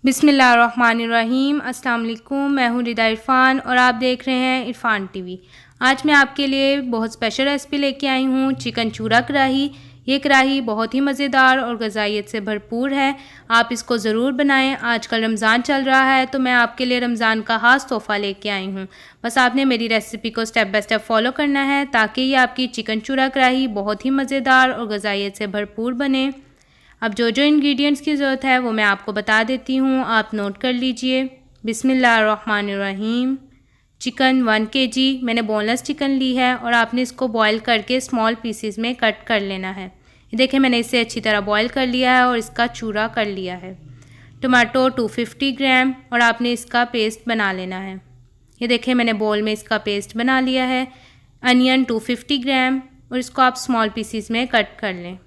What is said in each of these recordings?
बिस्मिल्लाहिर्रहमानिर्रहीम। अस्सलाम वालेकुम। मैं हूँ रिदा इरफ़ान और आप देख रहे हैं इरफ़ान टीवी। आज मैं आपके लिए बहुत स्पेशल रेसिपी लेके आई हूँ, चिकन चूरा कढ़ाई। ये कढ़ाई बहुत ही मज़ेदार और ग़ज़ाइयत से भरपूर है। आप इसको ज़रूर बनाएं। आजकल रमज़ान चल रहा है तो मैं आपके लिए रमज़ान का ख़ास तोहफ़ा लेके आई हूँ। बस आपने मेरी रेसिपी को स्टेप बाय स्टेप फॉलो करना है ताकि ये आपकी चिकन चूरा कढ़ाई बहुत ही मज़ेदार और ग़ज़ाइयत से भरपूर बने। अब जो जो इंग्रेडिएंट्स की ज़रूरत है वो मैं आपको बता देती हूँ, आप नोट कर लीजिए। बिस्मिल्लाहिर्रहमानिर्रहीम। चिकन 1 kg मैंने बोनलेस चिकन ली है और आपने इसको बॉईल करके स्मॉल पीसेस में कट कर लेना है। ये देखिए मैंने इसे अच्छी तरह बॉईल कर लिया है और इसका चूरा कर लिया है। टमाटो 250 ग्राम और आपने इसका पेस्ट बना लेना है। ये देखिए मैंने बोल में इसका पेस्ट बना लिया है। अनियन 250 ग्राम और इसको आप स्मॉल पीसेस में कट कर लें।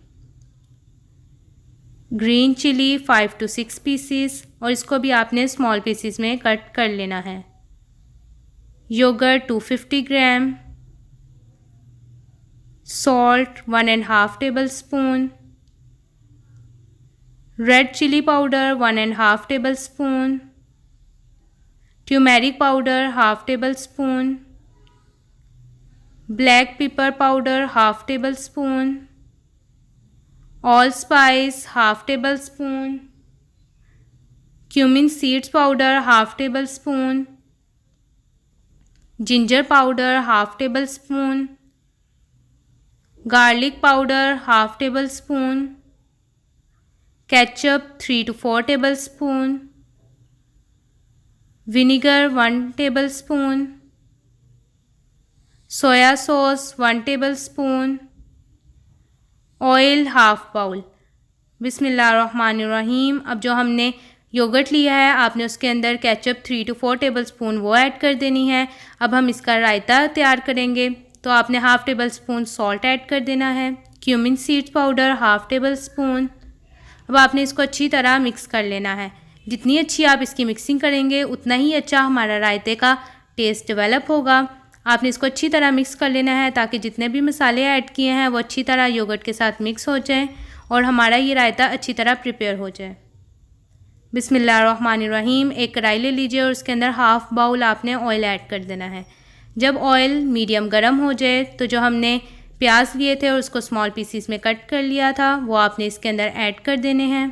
ग्रीन चिली 5 to 6 पीसीस और इसको भी आपने स्मॉल पीसीस में कट कर लेना है। Yogurt 250 gram, salt 1½ tablespoon, red chilli powder 1½ tablespoon, turmeric powder 1/2 tablespoon, black pepper powder 1/2 tablespoon, allspice 1/2 tablespoon, cumin seeds powder 1/2 tablespoon, ginger powder 1/2 tablespoon, garlic powder 1/2 tablespoon, ketchup 3 to 4 tablespoon, vinegar 1 tablespoon, soya sauce 1 tablespoon, oil 1/2 bowl. बिस्मिल्लाहिर्रहमानिर्रहीम। अब जो हमने yogurt लिया है आपने उसके अंदर ketchup 3 to 4 tablespoon वो ऐड कर देनी है। अब हम इसका रायता तैयार करेंगे तो आपने 1/2 टेबल स्पून सॉल्ट ऐड कर देना है। Cumin seeds powder 1/2 table spoon. अब आपने इसको अच्छी तरह मिक्स कर लेना है। जितनी अच्छी आप इसकी मिक्सिंग करेंगे उतना ही अच्छा हमारा रायते का टेस्ट डेवलप होगा। आपने इसको अच्छी तरह मिक्स कर लेना है ताकि जितने भी मसाले ऐड किए हैं वो अच्छी तरह योगर्ट के साथ मिक्स हो जाएं और हमारा ये रायता अच्छी तरह प्रिपेयर हो जाए। बिस्मिल्लाहिर्रहमानिर्रहीम। एक कढ़ाई ले लीजिए और उसके अंदर 1/2 बाउल आपने ऑयल ऐड कर देना है। जब ऑयल मीडियम गर्म हो जाए तो जो हमने प्याज लिए थे और उसको स्मॉल पीसीस में कट कर लिया था वो आपने इसके अंदर ऐड कर देने हैं।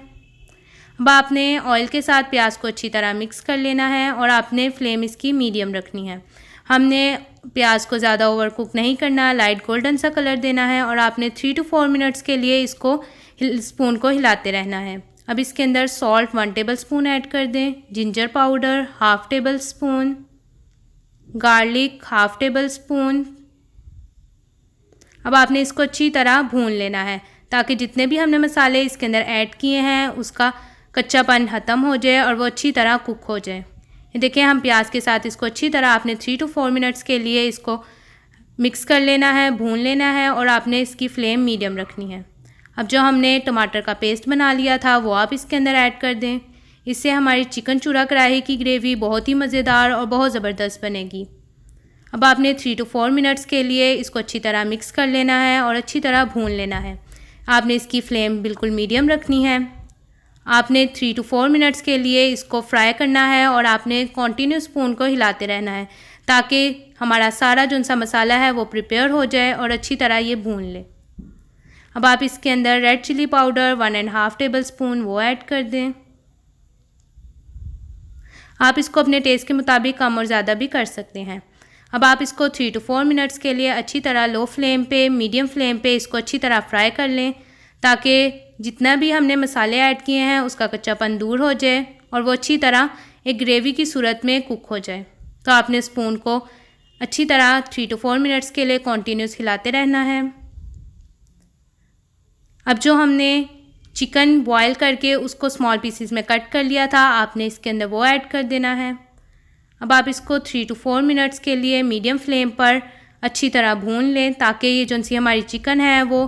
अब आपने ऑयल के साथ प्याज को अच्छी तरह मिक्स कर लेना है और आपने फ्लेम इसकी मीडियम रखनी है। हमने प्याज को ज़्यादा ओवर कुक नहीं करना, लाइट गोल्डन सा कलर देना है और आपने 3 to 4 मिनट्स के लिए इसको स्पून को हिलाते रहना है। अब इसके अंदर सॉल्ट 1 टेबल स्पून ऐड कर दें, ginger powder 1/2 tablespoon, garlic 1/2 table spoon. अब आपने इसको अच्छी तरह भून लेना है ताकि जितने भी हमने मसाले इसके अंदर ऐड किए हैं उसका कच्चापन ख़त्म हो जाए और वो अच्छी तरह कुक हो जाए। ये देखिए हम प्याज के साथ इसको अच्छी तरह आपने 3 to 4 मिनट्स के लिए इसको मिक्स कर लेना है, भून लेना है और आपने इसकी फ्लेम मीडियम रखनी है। अब जो हमने टमाटर का पेस्ट बना लिया था वो आप इसके अंदर ऐड कर दें। इससे हमारी चिकन चूरा कढ़ाई की ग्रेवी बहुत ही मज़ेदार और बहुत ज़बरदस्त बनेगी। अब आपने 3 to 4 मिनट्स के लिए इसको अच्छी तरह मिक्स कर लेना है और अच्छी तरह भून लेना है। आपने इसकी फ्लेम बिल्कुल मीडियम रखनी है। आपने 3 to 4 मिनट्स के लिए इसको फ्राई करना है और आपने कॉन्टीन्यूस स्पून को हिलाते रहना है ताकि हमारा सारा जो सा मसाला है वो प्रिपेयर हो जाए और अच्छी तरह ये भून ले। अब आप इसके अंदर red chilli powder 1½ tablespoon वो ऐड कर दें। आप इसको अपने टेस्ट के मुताबिक कम और ज़्यादा भी कर सकते हैं। अब आप इसको 3 to 4 मिनट्स के लिए अच्छी तरह लो फ्लेम पे, मीडियम फ्लेम पे इसको अच्छी तरह फ्राई कर लें ताकि जितना भी हमने मसाले ऐड किए हैं उसका कच्चापन दूर हो जाए और वो अच्छी तरह एक ग्रेवी की सूरत में कुक हो जाए। तो आपने स्पून को अच्छी तरह 3 to 4 मिनट्स के लिए कॉन्टीन्यूस हिलाते रहना है। अब जो हमने चिकन बॉयल करके उसको स्मॉल पीसेस में कट कर लिया था आपने इसके अंदर वो ऐड कर देना है। अब आप इसको 3 to 4 मिनट्स के लिए मीडियम फ्लेम पर अच्छी तरह भून लें ताकि ये जो सी हमारी चिकन है वो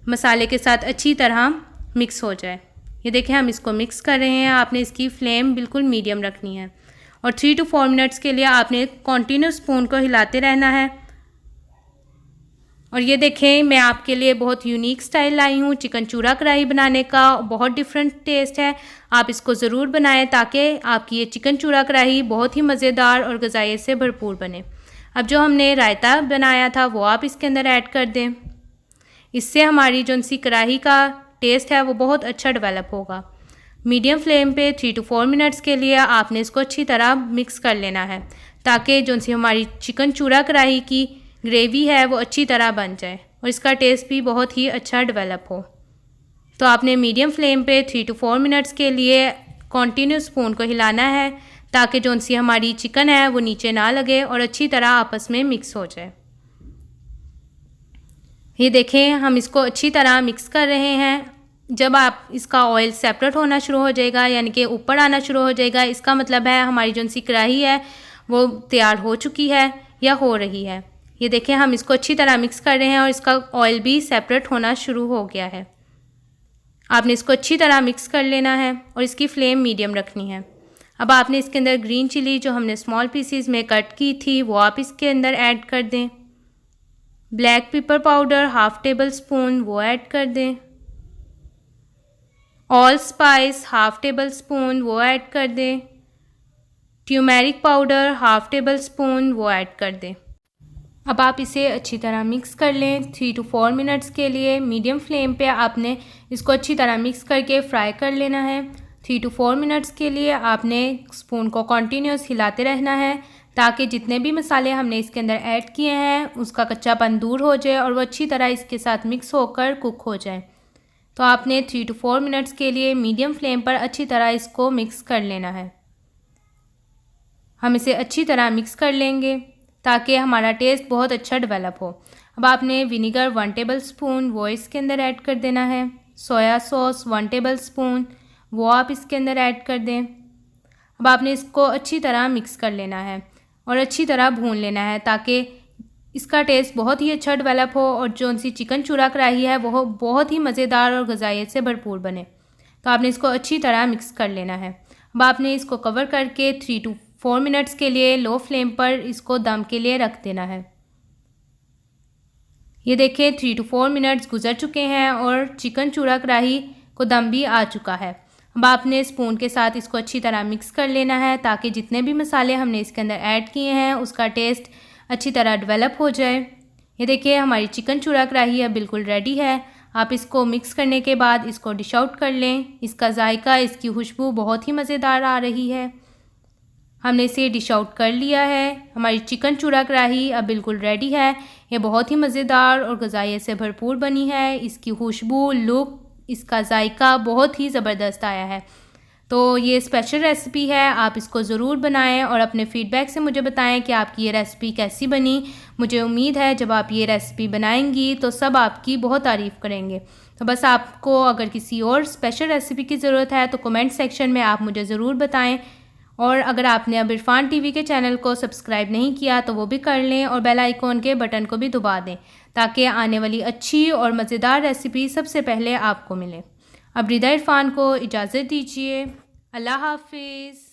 मसाले के साथ अच्छी तरह मिक्स हो जाए। ये देखें हम इसको मिक्स कर रहे हैं। आपने इसकी फ्लेम बिल्कुल मीडियम रखनी है और 3 to 4 मिनट्स के लिए आपने कॉन्टीन्यूस स्पून को हिलाते रहना है और ये देखें, मैं आपके लिए बहुत यूनिक स्टाइल लाई हूँ चिकन चूरा कढ़ाई बनाने का। बहुत डिफरेंट टेस्ट है, आप इसको ज़रूर बनाएं ताकि आपकी ये चिकन चूरा कढ़ाई बहुत ही मज़ेदार और ग़िज़ाइयत से भरपूर बने। अब जो हमने रायता बनाया था वो आप इसके अंदर ऐड कर दें। इससे हमारी जो सी कढ़ाई का टेस्ट है वो बहुत अच्छा डेवलप होगा। मीडियम फ्लेम पे 3 to 4 मिनट्स के लिए आपने इसको अच्छी तरह मिक्स कर लेना है ताकि जो सी हमारी चिकन चूरा कढ़ाई की ग्रेवी है वो अच्छी तरह बन जाए और इसका टेस्ट भी बहुत ही अच्छा डेवलप हो। तो आपने मीडियम फ्लेम पे 3 to 4 मिनट्स के लिए कॉन्टीन्यूस स्पून को हिलाना है ताकि जो सी हमारी चिकन है वो नीचे ना लगे और अच्छी तरह आपस में मिक्स हो जाए। ये देखें, हम इसको अच्छी तरह मिक्स कर रहे हैं। जब आप इसका ऑयल सेपरेट होना शुरू हो जाएगा यानी कि ऊपर आना शुरू हो जाएगा, इसका मतलब है हमारी जो सी कढ़ाई है वो तैयार हो चुकी है या हो रही है। ये देखें, हम इसको अच्छी तरह मिक्स कर रहे हैं और इसका ऑयल भी सेपरेट होना शुरू हो गया है। आपने इसको अच्छी तरह मिक्स कर लेना है और इसकी फ्लेम मीडियम रखनी है। अब आपने इसके अंदर ग्रीन चिली जो हमने स्मॉल पीसीज में कट की थी वो आप इसके अंदर ऐड कर दें। Black pepper powder half table spoon वो ऐड कर दें। All spice half table spoon वो ऐड कर दें। Turmeric powder half table spoon वो ऐड कर दें। अब आप इसे अच्छी तरह मिक्स कर लें 3 to 4 मिनट्स के लिए। मीडियम फ्लेम पे आपने इसको अच्छी तरह मिक्स करके फ्राई कर लेना है। 3 to 4 मिनट्स के लिए आपने स्पून को कॉन्टीन्यूस हिलाते रहना है ताकि जितने भी मसाले हमने इसके अंदर ऐड किए हैं उसका कच्चापन दूर हो जाए और वो अच्छी तरह इसके साथ मिक्स होकर कुक हो जाए। तो आपने 3 to 4 मिनट्स के लिए मीडियम फ्लेम पर अच्छी तरह इसको मिक्स कर लेना है। हम इसे अच्छी तरह मिक्स कर लेंगे ताकि हमारा टेस्ट बहुत अच्छा डेवलप हो। अब आपने विनीगर 1 टेबल स्पून वो इसके अंदर ऐड कर देना है। सोया सॉस 1 टेबल स्पून वो आप इसके अंदर ऐड कर दें। अब आपने इसको अच्छी तरह मिक्स कर लेना है और अच्छी तरह भून लेना है ताकि इसका टेस्ट बहुत ही अच्छा डेवलप हो और जो सी चिकन चूरा कढ़ाई है वो बहुत ही मज़ेदार और ग़िज़ाइयत से भरपूर बने। तो आपने इसको अच्छी तरह मिक्स कर लेना है। अब आपने इसको कवर करके 3 to 4 मिनट्स के लिए लो फ्लेम पर इसको दम के लिए रख देना है। ये देखिए 3 to 4 मिनट्स गुजर चुके हैं और चिकन चूरा कढ़ाई को दम भी आ चुका है। अब आपने स्पून के साथ इसको अच्छी तरह मिक्स कर लेना है ताकि जितने भी मसाले हमने इसके अंदर ऐड किए हैं उसका टेस्ट अच्छी तरह डेवलप हो जाए। ये देखिए, हमारी चिकन चूरा कढ़ाई अब बिल्कुल रेडी है। आप इसको मिक्स करने के बाद इसको डिश आउट कर लें। इसका जायका, इसकी खुशबू बहुत ही मज़ेदार आ रही है। हमने इसे डिश आउट कर लिया है। हमारी चिकन चूरा कढ़ाई अब बिल्कुल रेडी है। ये बहुत ही मज़ेदार और ग़िज़ाइयत से भरपूर बनी है। इसकी खुशबू, लुक, इसका जायका बहुत ही ज़बरदस्त आया है। तो ये स्पेशल रेसिपी है, आप इसको ज़रूर बनाएं और अपने फ़ीडबैक से मुझे बताएं कि आपकी ये रेसिपी कैसी बनी। मुझे उम्मीद है जब आप ये रेसिपी बनाएंगी तो सब आपकी बहुत तारीफ़ करेंगे। तो बस आपको अगर किसी और स्पेशल रेसिपी की ज़रूरत है तो कमेंट सेक्शन में आप मुझे ज़रूर बताएं। और अगर आपने अब इरफान टीवी के चैनल को सब्सक्राइब नहीं किया तो वो भी कर लें और बेल आइकॉन के बटन को भी दबा दें ताकि आने वाली अच्छी और मज़ेदार रेसिपी सबसे पहले आपको मिले। अब रिदा इरफान को इजाज़त दीजिए। अल्लाह हाफिज़।